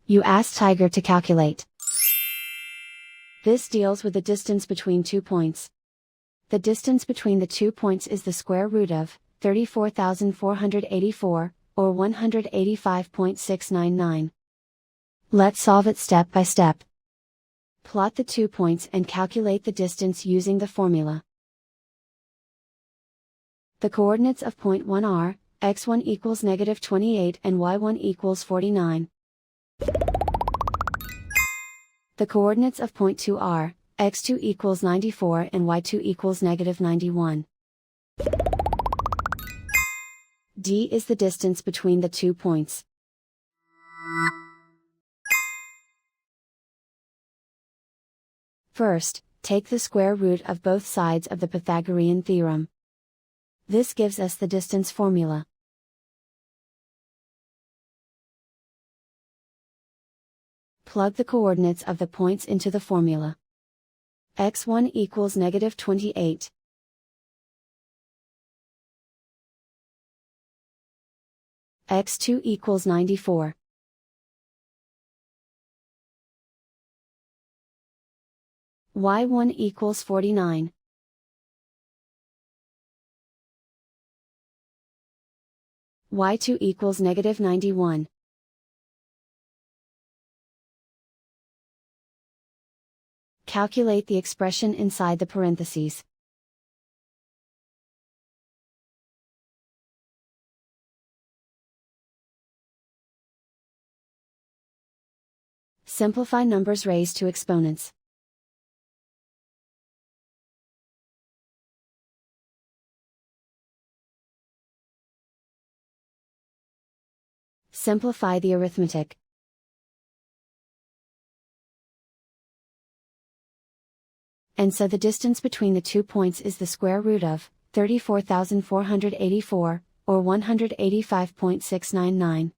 You ask Tiger to calculate. This deals with the distance between 2 points. The distance between the 2 points is the square root of 34,484, or 185.699. Let's solve it step by step. Plot the 2 points and calculate the distance using the formula. The coordinates of point 1 are, x1 equals -28 and y1 equals 49. The coordinates of point 2 are, x2 equals 94 and y2 equals -91. D is the distance between the 2 points. First, take the square root of both sides of the Pythagorean theorem. This gives us the distance formula. Plug the coordinates of the points into the formula. x1 equals -28. x2 equals 94. y1 equals 49. y2 equals -91. Calculate the expression inside the parentheses. Simplify numbers raised to exponents. Simplify the arithmetic. And so the distance between the 2 points is the square root of 34,484, or 185.699.